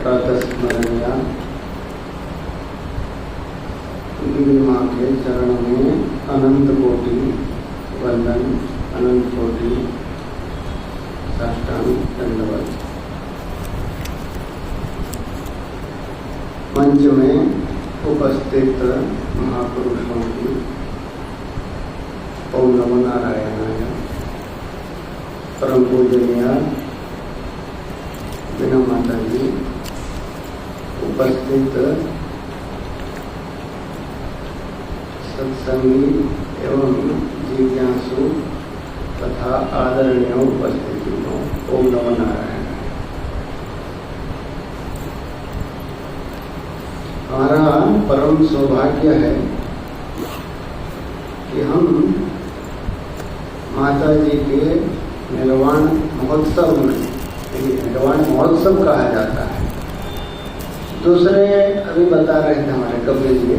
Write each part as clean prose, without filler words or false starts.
प्रातस्मरणीय गिरी माँ के चरण में अनंत कोटि वंदन, अनंत कोटि साष्टांग दंडवत। मंच में उपस्थित महापुरुषों की ओम नमो नारायणाय। परम पूजनीय बिना माता जी, उपस्थित सत्संगी एवं जिज्ञासु तथा आदरणीय उपस्थितियों, ओम नमो नारायण। हमारा परम सौभाग्य है कि हम माता जी के निर्वाण महोत्सव में, निर्वाण महोत्सव कहा जाता है। दूसरे अभी बता रहे थे हमारे कपिल जी,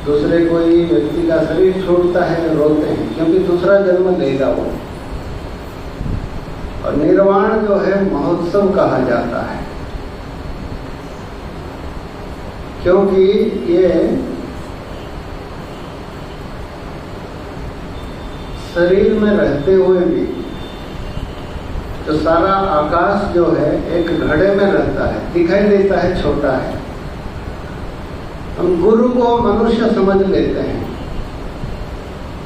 दूसरे कोई व्यक्ति का शरीर छूटता है, रोते हैं क्योंकि दूसरा जन्म लेगा वो। और निर्वाण जो है महोत्सव कहा जाता है, क्योंकि ये शरीर में रहते हुए भी तो सारा आकाश जो है एक घड़े में रहता है, दिखाई देता है छोटा है। हम गुरु को मनुष्य समझ लेते हैं,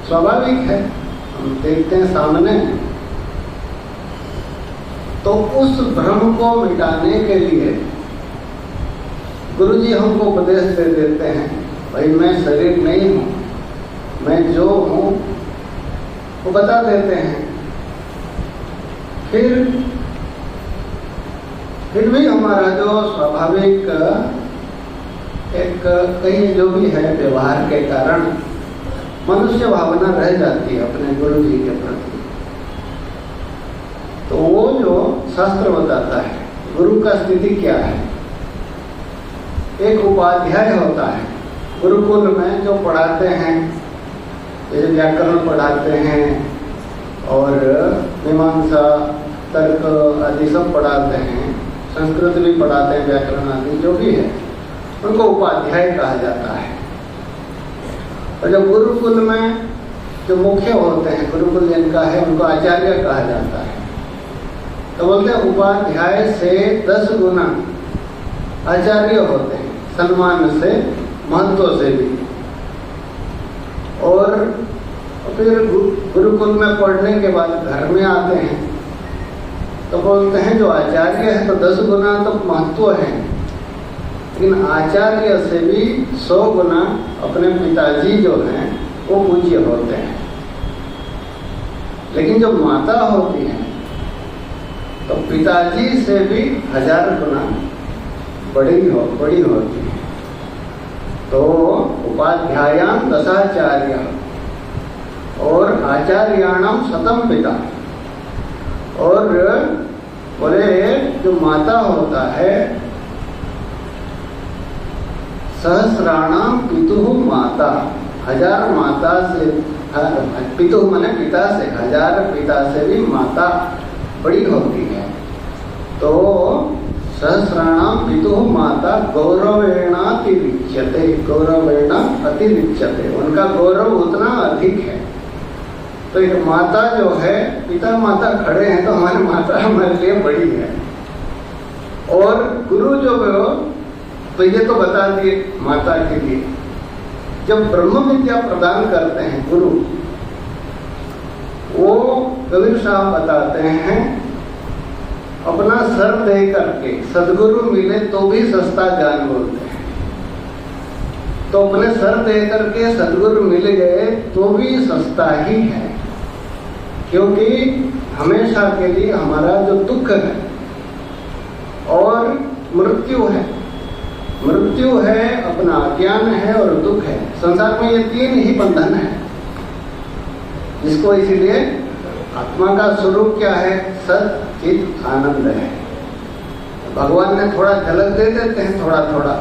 स्वाभाविक है, हम देखते हैं सामने। तो उस भ्रम को मिटाने के लिए गुरु जी हमको उपदेश दे देते हैं, भाई मैं शरीर नहीं हूं, मैं जो हूं वो बता देते हैं। फिर भी हमारा जो स्वाभाविक एक कहीं जो भी है व्यवहार के कारण मनुष्य भावना रह जाती है अपने गुरु जी के प्रति। तो वो जो शास्त्र बताता है गुरु का स्थिति क्या है, एक उपाध्याय होता है गुरुकुल में जो पढ़ाते हैं, जैसे व्याकरण पढ़ाते हैं और मीमांसा तर्क आदि सब पढ़ाते हैं, संस्कृत भी पढ़ाते हैं, व्याकरण आदि जो भी है उनको उपाध्याय कहा जाता है। और जब गुरुकुल में जो मुख्य होते हैं, गुरुकुल जिनका है उनको आचार्य कहा जाता है। तो बोलते हैं उपाध्याय से 10 गुना आचार्य होते हैं, सम्मान से, महत्व से भी। और फिर गुरुकुल में पढ़ने के बाद घर में आते हैं तो बोलते हैं जो आचार्य है तो 10 गुना तो महत्व है, लेकिन आचार्य से भी 100 गुना अपने पिताजी जो हैं वो पूज्य होते हैं। लेकिन जो माता होती है तो पिताजी से भी 1000 गुना बड़ी होती है। तो उपाध्यायाम दशाचार्य और आचार्याणाम शतम पिता। और बोले जो माता होता है सहस्राणाम पितुः माता, 1000 माता से, पितुः माने पिता से, 1000 पिता से भी माता बड़ी होती है। तो सहस्राणाम पितुः माता गौरवेणातिरिच्यते, गौरवेण अतिरिच्यते, उनका गौरव उतना अधिक है। तो एक माता जो है, पिता माता खड़े हैं तो हमारी माता हमारे लिए बड़ी है। और गुरु जो तो ये तो बता दिए माता के लिए। जब ब्रह्म विद्या प्रदान करते हैं गुरु, वो कबीर साहब बताते हैं अपना सर दे करके, सदगुरु मिले तो भी सस्ता ज्ञान बोलते हैं। तो अपने सर दे करके सदगुरु मिल गए तो भी सस्ता ही है, क्योंकि हमेशा के लिए हमारा जो दुख है और मृत्यु है, मृत्यु है, अपना अज्ञान है और दुख है। संसार में ये 3 ही बंधन है, जिसको इसीलिए आत्मा का स्वरूप क्या है, सत चित आनंद है। भगवान ने थोड़ा झलक दे देते हैं, थोड़ा थोड़ा,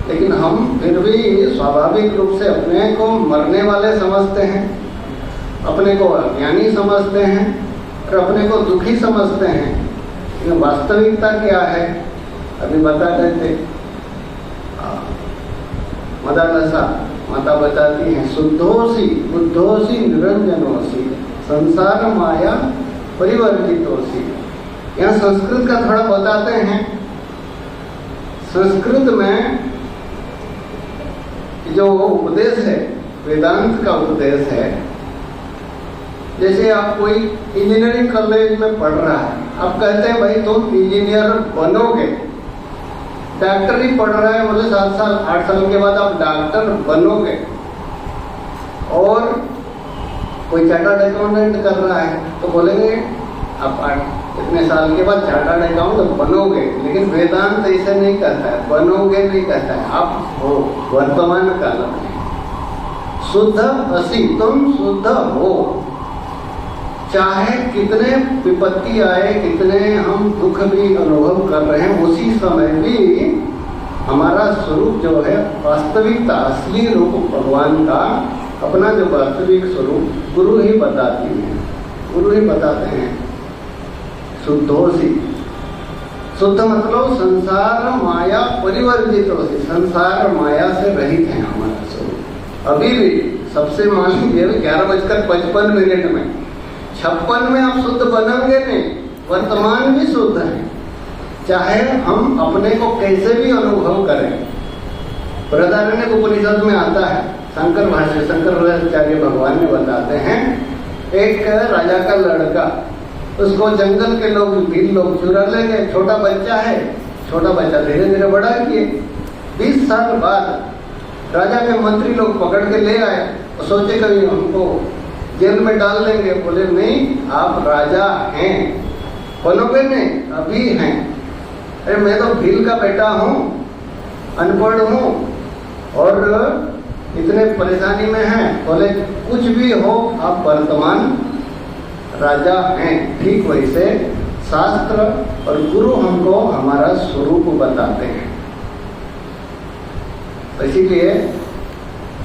लेकिन हम फिर भी स्वाभाविक रूप से अपने को मरने वाले समझते हैं, अपने को अज्ञानी समझते हैं और अपने को दुखी समझते हैं। लेकिन वास्तविकता क्या है अभी बता रहे थे मदालसा माता बताती हैं, शुद्धोसी बुद्धोसी निरंजनोसी संसार माया परिवर्तितोसी। यहाँ संस्कृत का थोड़ा बताते हैं। संस्कृत में जो उपदेश है, वेदांत का उपदेश है, जैसे आप कोई इंजीनियरिंग कॉलेज में पढ़ रहा है, आप कहते हैं भाई तुम इंजीनियर बनोगे। डॉक्टरी पढ़ रहा है, बोले 7 साल 8 साल के बाद आप डॉक्टर बनोगे। और कोई चार्टर्ड अकाउंटेंट कर रहा है तो बोलेंगे आप इतने साल के बाद चार्टर्ड अकाउंटेंट बनोगे। लेकिन वेदांत ऐसे नहीं कहता है, बनोगे नहीं कहता है, आप हो वर्तमान काल में शुद्ध असी, तुम शुद्ध हो। चाहे कितने विपत्ति आए, कितने हम दुख भी अनुभव कर रहे हैं, उसी समय भी हमारा स्वरूप जो है वास्तविकता, असली रूप भगवान का, अपना जो वास्तविक स्वरूप गुरु ही बताती है, गुरु ही बताते हैं। शुद्धोसी, शुद्ध मतलब संसार माया परिवर्जित हो, संसार माया से रहित है हमारा स्वरूप। अभी भी सबसे मान लीजिए 11:55 में 56 में आप शुद्ध बनोगे नहीं, वर्तमान भी शुद्ध है। चाहे हम अपने को कैसे भी अनुभव करें। बृहदारण्यक उपनिषद में आता है, शंकर भाष्याचार्य भगवान ने बताते हैं, एक राजा का लड़का, उसको जंगल के लोग, भील लोग चुरा लेंगे। छोटा बच्चा है, छोटा बच्चा धीरे धीरे बड़ा किए। 20 साल बाद राजा के मंत्री लोग पकड़ के ले आए और सोचे कभी हमको जेल में डाल देंगे। बोले नहीं, आप राजा हैं, बनोगे नहीं, अभी हैं। अरे मैं तो भील का बेटा हूँ, अनपढ़ हूँ और इतने परेशानी में हैं। बोले कुछ भी हो, आप वर्तमान राजा हैं। ठीक वैसे शास्त्र और गुरु हमको हमारा स्वरूप बताते हैं। इसीलिए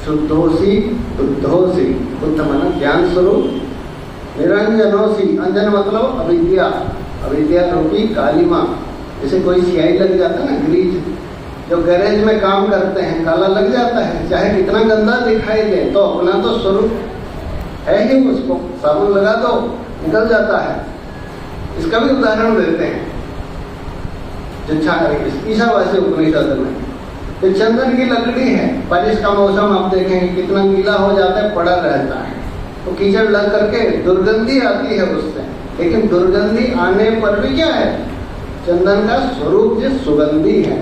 शुद्धोसी बुद्धोसी, बुद्ध माना ज्ञान स्वरूप, निरंजनोसी, अंजन मतलब अविद्या, अविद्या रूपी कालिमा। जैसे कोई स्याही लग जाता है ना, ग्रीज, जो गैरेज में काम करते हैं, काला लग जाता है, चाहे कितना गंदा दिखाई दे, तो अपना तो स्वरूप है ही, उसको साबुन लगा दो निकल जाता है। इसका भी उदाहरण देते हैं ईशावासी उपनिषद में। तो चंदन की लकड़ी है, बारिश का मौसम आप देखेंगे कितना गीला हो जाता है, पड़ा रहता है, तो कीचड़ लग करके दुर्गंधी आती है उससे। लेकिन दुर्गंधी आने पर भी क्या है, चंदन का स्वरूप जो सुगंधी है।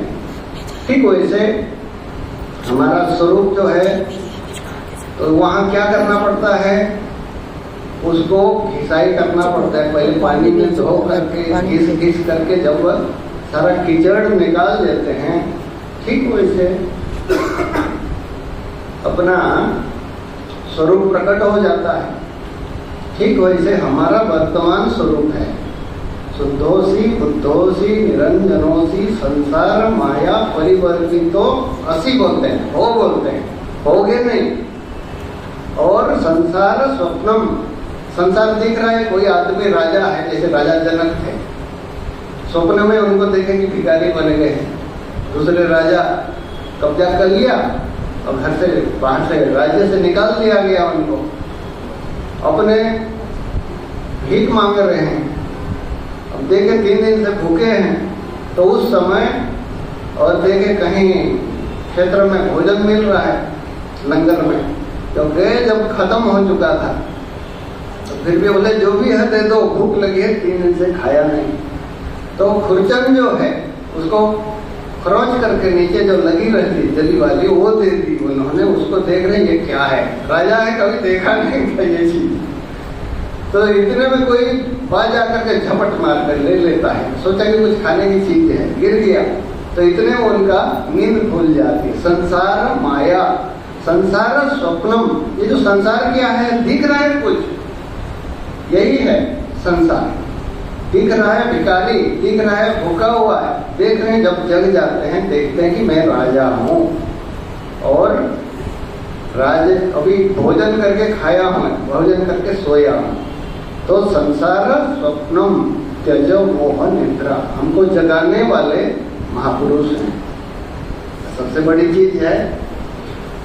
ठीक वैसे हमारा स्वरूप जो है, तो वहाँ क्या करना पड़ता है, उसको घिसाई करना पड़ता है। पहले पानी में धो करके घिस करके जब सारा कीचड़ निकाल देते हैं, ठीक वैसे अपना स्वरूप प्रकट हो जाता है। ठीक वैसे हमारा वर्तमान स्वरूप है, शुद्धोसी बुद्धोसी निरंजनोसी संसार माया परिवर्तितो असी बोलते हैं, हो बोलते हैं, होगे नहीं। और संसार स्वप्नम, संसार दिख रहा है, कोई आदमी राजा है, जैसे राजा जनक थे, स्वप्न में उनको देखे कि भिखारी बन गए हैं, दूसरे राजा कब्जा कर लिया और घर से बाहर से राज्य से निकाल दिया गया उनको, अपने भीख मांग रहे हैं। अब देखे 3 दिन से भूखे हैं, तो उस समय और देखे कहीं क्षेत्र में भोजन मिल रहा है लंगर में, तो गए जब खत्म हो चुका था, तो फिर भी बोले जो भी है दे दो, भूख लगी है, 3 दिन से खाया नहीं। तो खुरचन जो है उसको खरोच करके नीचे जो लगी रहती जली वाली, वो दे दी उन्होंने। उसको देख रहे ये क्या है, राजा है, कभी देखा नहीं था ये चीज। तो इतने में कोई बाज आकर के झपट मार कर ले लेता है, सोचा कि कुछ खाने की चीज है, गिर गया, तो इतने में उनका नींद खुल जाती है। संसार माया, संसार स्वप्नम, ये जो संसार क्या है, दिख रहा है कुछ, यही है संसार। दिख रहा है भिखारी, दिख रहा है भूखा हुआ है, देख रहे हैं। जब जग जाते हैं देखते हैं कि मैं राजा हूँ और राज अभी भोजन करके खाया हूँ, भोजन करके सोया हूँ। तो संसार स्वप्नम त्यज मोह निद्रा, हमको जगाने वाले महापुरुष हैं। सबसे बड़ी चीज है,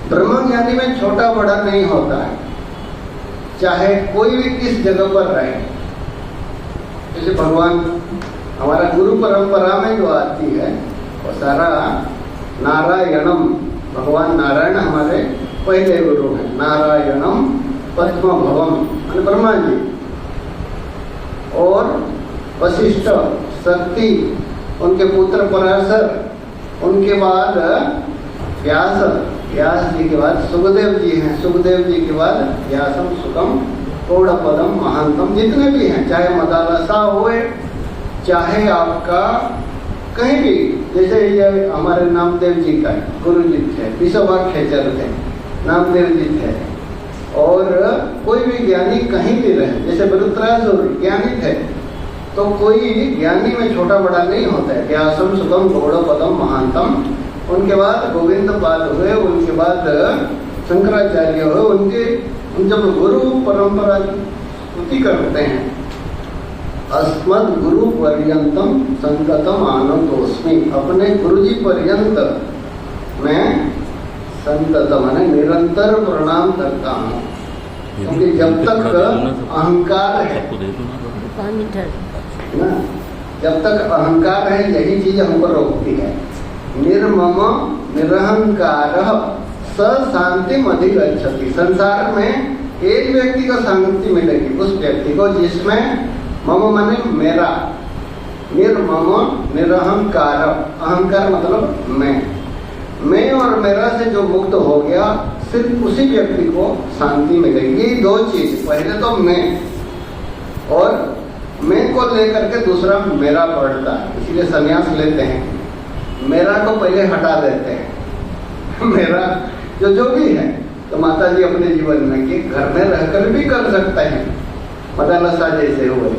ब्रह्म ज्ञानी में छोटा बड़ा नहीं होता है, चाहे कोई भी किस जगह पर रहे। जैसे भगवान हमारा गुरु परंपरा में जो आती है वो सारा नारायणम, भगवान नारायण हमारे पहले गुरु हैं। नारायणम पद्म भवम ब्रह्मा जी, और वशिष्ठ, शक्ति, उनके पुत्र पराशर, उनके बाद व्यास जी के बाद सुखदेव जी हैं, सुखदेव जी के बाद व्यासम, सुखम, गौड़पदम, महांतम, जितने भी हैं, चाहे मदालसा हुए, चाहे आपका कहीं भी, जैसे ये हमारे नामदेव जी का गुरु जी थे, विश्ववाखेचर थे, नामदेव जी थे, और कोई भी ज्ञानी कहीं भी रहे, जैसे वृत्रासुर ज्ञानी थे, तो कोई ज्ञानी में छोटा बड़ा नहीं होता है। व्यासम, सुखम, गौड़पदम, महांतम, उनके बाद गोविंद पाद हुए, उनके बाद शंकराचार्य हुए, उनके जब गुरु परंपरा की स्तुति करते हैं, अस्मद गुरु पर्यंतम संततम आनंदोस्मि, अपने गुरुजी पर्यंत मैं संतत माने निरंतर प्रणाम करता हूँ, क्योंकि जब तक अहंकार है ना, जब तक अहंकार है, यही चीज हमको रोकती है। निर्मम निरहंकार स शांति अधिगच्छति, संसार में एक व्यक्ति को शांति मिलेगी, उस व्यक्ति को जिसमें मम माने मेरा, निर्मम निरहंकार, अहंकार मतलब मैं और मेरा से जो मुक्त हो गया, सिर्फ उसी व्यक्ति को शांति मिलेगी। ये दो चीज, पहले तो मैं, और मैं को लेकर के दूसरा मेरा बढ़ता है, इसलिए संन्यास लेते हैं, मेरा को पहले हटा देते हैं। मेरा जो भी है, तो माता जी अपने जीवन में कि घर में रहकर भी कर सकते हैं, मदालसा जैसे हुए,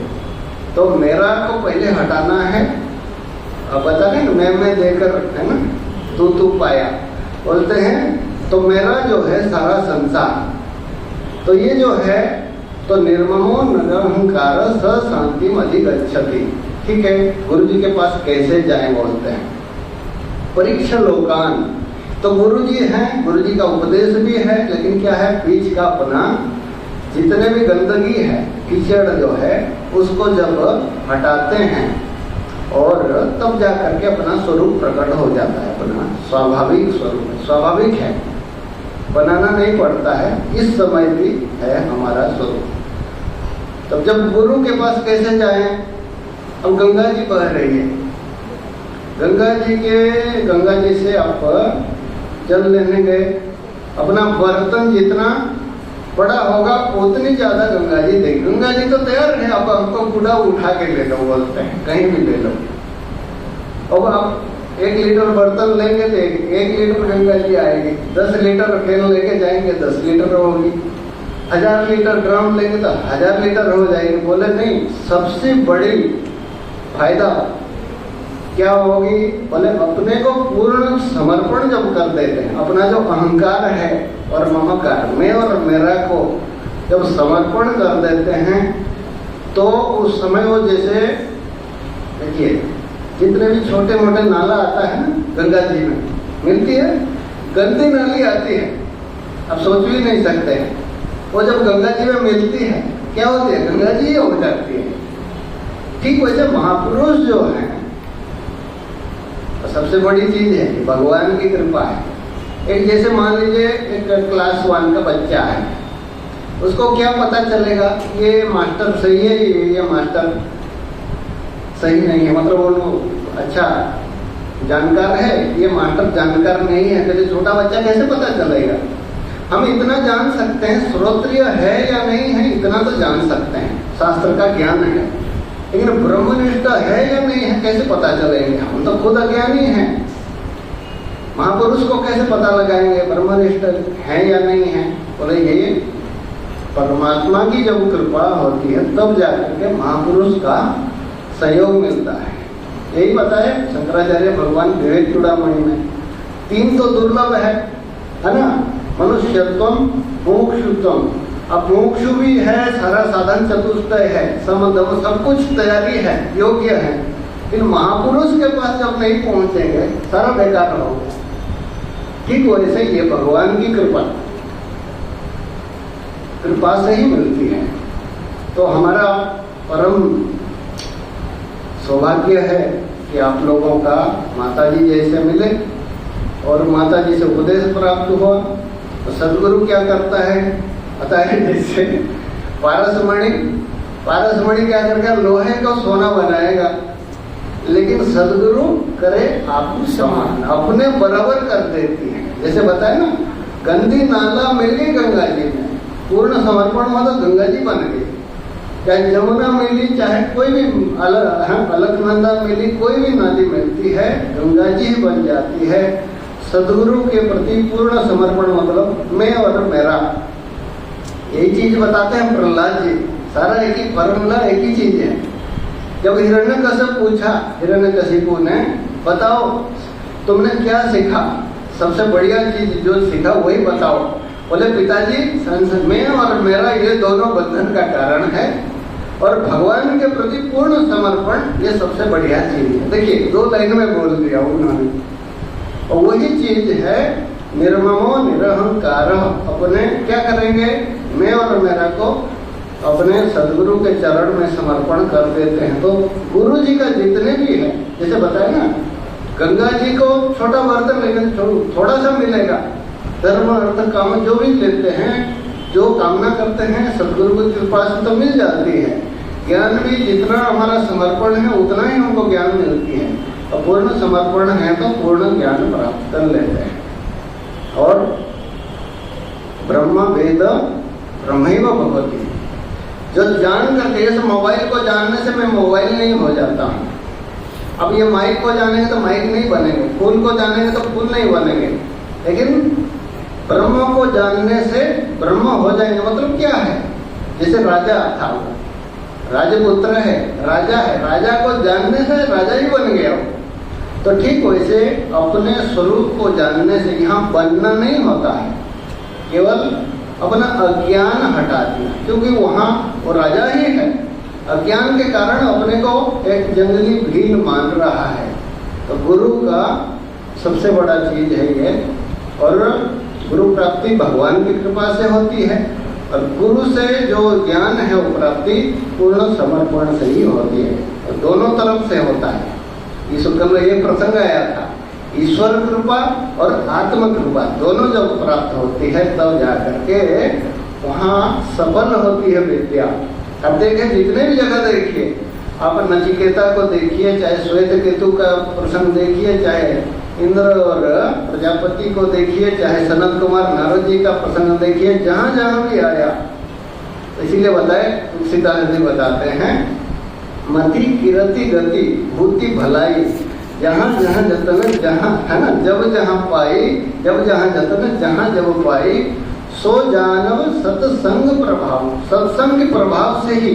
तो मेरा को पहले हटाना है। अब बता रहे मैं देकर, है ना, तू पाया बोलते हैं, तो मेरा जो है सारा संसार, तो ये जो है, तो निर्ममो निरहंकार स शांति अधिगच्छति। ठीक है, गुरु जी के पास कैसे जाएं बोलते हैं, परीक्षा लोकान, तो गुरु जी हैं, गुरु जी का उपदेश भी है, लेकिन क्या है, बीच का अपना जितने भी गंदगी है, कीचड़ जो है, उसको जब हटाते हैं और तब जा करके अपना स्वरूप प्रकट हो जाता है, अपना स्वाभाविक स्वरूप, स्वाभाविक है, बनाना नहीं पड़ता है, इस समय भी है हमारा स्वरूप। तब जब गुरु के पास कैसे जाएं, अब गंगा जी बह रही है, गंगा जी से आप जल लेने गए, अपना बर्तन जितना बड़ा होगा उतनी ज्यादा गंगा जी देगी। गंगा जी तो तैयार है, अब हमको पूरा उठा के ले लो बोलते हैं, कहीं भी ले लो। अब आप 1 लीटर बर्तन लेंगे तो 1 लीटर गंगा जी आएगी, 10 लीटर फेन लेके जाएंगे 10 लीटर होगी, 1000 लीटर ड्रम लेंगे तो 1000 लीटर हो जाएगी। बोले नहीं, सबसे बड़ी फायदा क्या होगी, बोले अपने को पूर्ण समर्पण जब कर देते हैं, अपना जो अहंकार है और ममकार, मैं और मेरा को जब समर्पण कर देते हैं, तो उस समय वो जैसे देखिए जितने भी छोटे मोटे नाला आता है ना गंगा जी में मिलती है, गंदी नाली आती है, अब सोच भी नहीं सकते हैं, वो जब गंगा जी में मिलती है क्या होती है, गंगा जी हो जाती है। ठीक वैसे महापुरुष जो है, सबसे बड़ी चीज है कि भगवान की कृपा है। एक जैसे मान लीजिए एक क्लास 1 का बच्चा है, उसको क्या पता चलेगा ये मास्टर सही है, ये मास्टर सही नहीं है, मतलब वो अच्छा जानकार है, ये मास्टर जानकार नहीं है, तो छोटा बच्चा कैसे पता चलेगा। हम इतना जान सकते हैं, श्रोत्रिय है या नहीं है, इतना तो जान सकते हैं, शास्त्र का ज्ञान है, लेकिन ब्रह्मनिष्ठ है या नहीं है कैसे पता चलेंगे, हम तो खुद अज्ञानी हैं। महापुरुष को कैसे पता लगाएंगे ब्रह्मनिष्ठ है या नहीं है, बोले ये परमात्मा की जब कृपा होती है तब जाकर के महापुरुष का सहयोग मिलता है। यही बताए शंकराचार्य भगवान विवेक चूड़ामणि में, 3 तो दुर्लभ है ना, मनुष्यत्वम, मुमुक्षुत्वम। अब मुमुक्षु भी है, सारा साधन चतुष्टय है, समदम सब कुछ तैयारी है, योग्य है, इन महापुरुष के पास जब नहीं पहुंचेंगे सारा बेकार होगा। ठीक वैसे ये भगवान की कृपा से ही मिलती है। तो हमारा परम सौभाग्य है कि आप लोगों का माताजी जैसे मिले और माताजी से उपदेश प्राप्त हुआ। तो सदगुरु क्या करता है पता है? जैसे पारसमणि क्या करके लोहे को सोना बनाएगा, लेकिन सदगुरु करे आप समान, अपने बराबर कर देती है। जैसे बताए ना, गंदी नाला मिली गंगा जी में, पूर्ण समर्पण हुआ तो गंगा जी बन गई। चाहे जमुना मिली, चाहे कोई भी अलकनंदा मिली, कोई भी नदी मिलती है, गंगा जी ही बन जाती है। सदगुरु के प्रति पूर्ण समर्पण मतलब मैं और मेरा, यही चीज बताते हैं प्रहलाद जी। सारा एक ही फॉर्मूला, एक ही चीज है। जब हिरण्यकश्यप पूछा हिरण्यकशिपु ने, बताओ तुमने क्या सीखा, सबसे बढ़िया चीज जो सीखा वही बताओ। बोले पिताजी मैं और मेरा ये दोनों बंधन का कारण है, और भगवान के प्रति पूर्ण समर्पण ये सबसे बढ़िया चीज है। देखिए 2 लाइन में बोल दिया उन्होंने, और वही चीज है निर्ममो निरहंकार। अपने क्या करेंगे, मैं और मेरा को अपने सदगुरु के चरण में समर्पण कर देते हैं। तो गुरु जी का जितने भी है, जैसे बताए ना, गंगा जी को छोटा बर्तन लेकिन थोड़ा सा मिलेगा। धर्म अर्थ काम जो भी लेते हैं, जो कामना करते हैं, सदगुरु की कृपा से तो मिल जाती है। ज्ञान भी जितना हमारा समर्पण है उतना ही हमको ज्ञान मिलती है, और पूर्ण समर्पण है तो पूर्ण ज्ञान प्राप्त कर लेते हैं। और ब्रह्म वेद ब्रह्मैव भवति, जो जान करके, जैसे मोबाइल को जानने से मैं मोबाइल नहीं हो जाता हूँ। अब ये माइक को जानेंगे तो माइक नहीं बनेंगे, फूल को जानेंगे तो फूल नहीं बनेंगे, लेकिन ब्रह्म को जानने से ब्रह्म हो जाएंगे। मतलब क्या है, जैसे राजा था, राजपुत्र है, राजा है, राजा को जानने से राजा ही बन गया। तो ठीक वैसे अपने स्वरूप को जानने से यहाँ बनना नहीं होता है, केवल अपना अज्ञान हटा दिया, क्योंकि वहाँ वो राजा ही है। अज्ञान के कारण अपने को एक जंगली भील मान रहा है। तो गुरु का सबसे बड़ा चीज है ये, और गुरु प्राप्ति भगवान की कृपा से होती है, और गुरु से जो ज्ञान है वो प्राप्ति पूर्ण समर्पण से ही होती है, और दोनों तरफ से होता है। इस में ये प्रसंग आया था, ईश्वर कृपा और आत्म कृपा दोनों जब प्राप्त होती है तब जाकर के वहाँ सफल होती है विद्या। अब देखें, जितने भी जगह देखिए, आप नचिकेता को देखिए, चाहे श्वेत केतु का प्रसंग देखिए, चाहे इंद्र और प्रजापति को देखिए, चाहे सनत कुमार नारद जी का प्रसंग देखिए, जहाँ जहाँ भी आया, इसीलिए बताए तुलसीदास जी बताते हैं, मति किरति गति भूति भलाई, जहाँ जहाँ जतन जहाँ, है ना, जब जहाँ पाई, जब जहाँ जतन जहाँ जब पाई, सो जानव सत्संग प्रभाव। सत्संग के प्रभाव से ही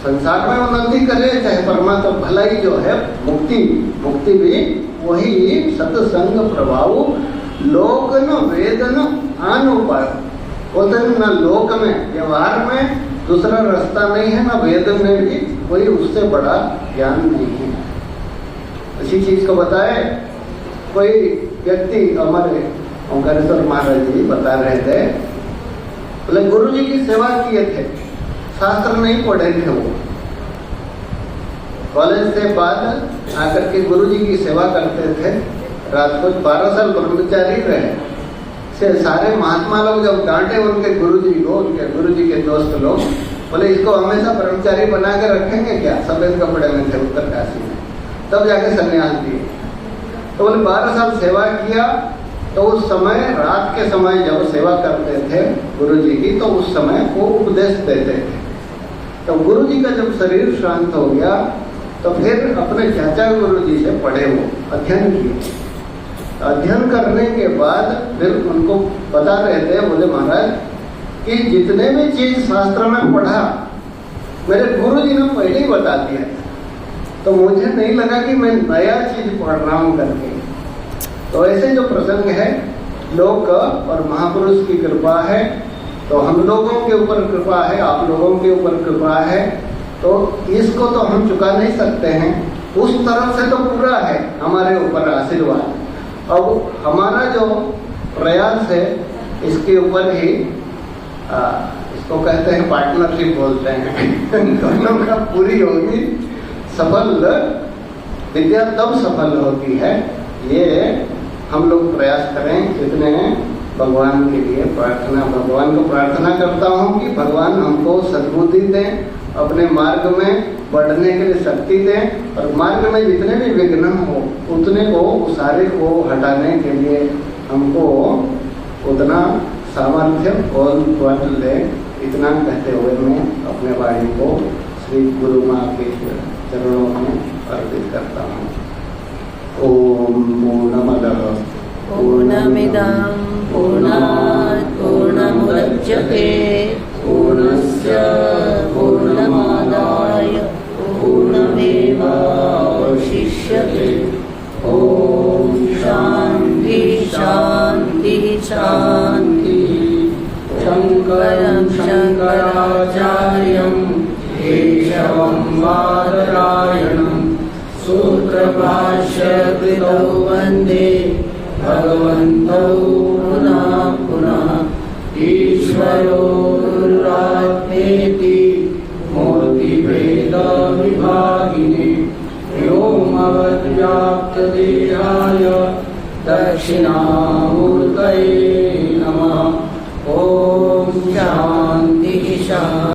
संसार में उन्नति करे, चाहे परमात्मा भलाई जो है मुक्ति भी वही सत्संग प्रभाव। लोक न वेद न आन उपाय, बोलते हैं न लोक में व्यवहार में दूसरा रास्ता नहीं है, न वेद में भी कोई उससे बड़ा ज्ञान नहीं है। इसी चीज को बताए कोई व्यक्ति, हमारे ओंकारेश्वर महाराज जी बता रहे थे, बोले गुरु जी की सेवा किए थे, शास्त्र नहीं पढ़े थे वो, कॉलेज से बाद आकर के गुरु जी की सेवा करते थे। रात को 12 साल ब्रह्मचारी रहे। से सारे महात्मा लोग जब डांटे उनके गुरु जी को, उनके गुरु जी के दोस्त लोग, बोले इसको हमेशा ब्रह्मचारी बना के रखेंगे क्या? सफेद कपड़े में थे उत्तरकाशी में, तब जाके संन्यास दिए। तो बोले 12 साल सेवा किया। तो उस समय रात के समय जब सेवा करते थे गुरु जी की, तो उस समय वो उपदेश देते थे। तो गुरु जी का जब शरीर शांत हो गया तो फिर अपने चाचा गुरु जी से पढ़े, वो अध्ययन किए। अध्ययन करने के बाद फिर उनको बता रहे थे, बोले महाराज कि जितने भी चीज शास्त्र में पढ़ा मेरे गुरु जी ने पहले ही बता दिया, तो मुझे नहीं लगा कि मैं नया चीज पढ़ रहा हूँ करके। तो ऐसे जो प्रसंग है, लोक और महापुरुष की कृपा है, तो हम लोगों के ऊपर कृपा है, आप लोगों के ऊपर कृपा है, तो इसको तो हम चुका नहीं सकते हैं। उस तरफ से तो पूरा है हमारे ऊपर आशीर्वाद। अब हमारा जो प्रयास है इसके ऊपर ही इसको कहते हैं पार्टनरशिप बोलते हैं दोनों का पूरी होगी। सफल विद्या तब सफल होती है, ये हम लोग प्रयास करें। जितने भगवान के लिए प्रार्थना, भगवान को प्रार्थना करता हूँ कि भगवान हमको सद्बुद्धि दें, अपने मार्ग में बढ़ने के लिए शक्ति दें, और मार्ग में जितने भी विघ्न हो उतने को, सारे को हटाने के लिए हमको उतना सामर्थ्य और बल दे। इतना कहते हुए मैं अपने वाणी को श्री गुरु माँ के चरणों में अर्पित करता हूँ। ओम पूर्णमदः पूर्णमिदं पूर्णात् पूर्णमुदच्यते पूर्णस्य पूर्णमादाय पूर्णमेवावशिष्यते। ओम शांति शांति शांति। शंकरं शंकराचार्यं केशवं बादरायणं सूत्रभाष्य कृतौ वन्दे भगवन्तौ पुनः पुनः। ईश्वरो गुरुरात्मेति मूर्तिभेद विभागिने व्योमवद्व्याप्तदेहाय दक्षिणामूर्तये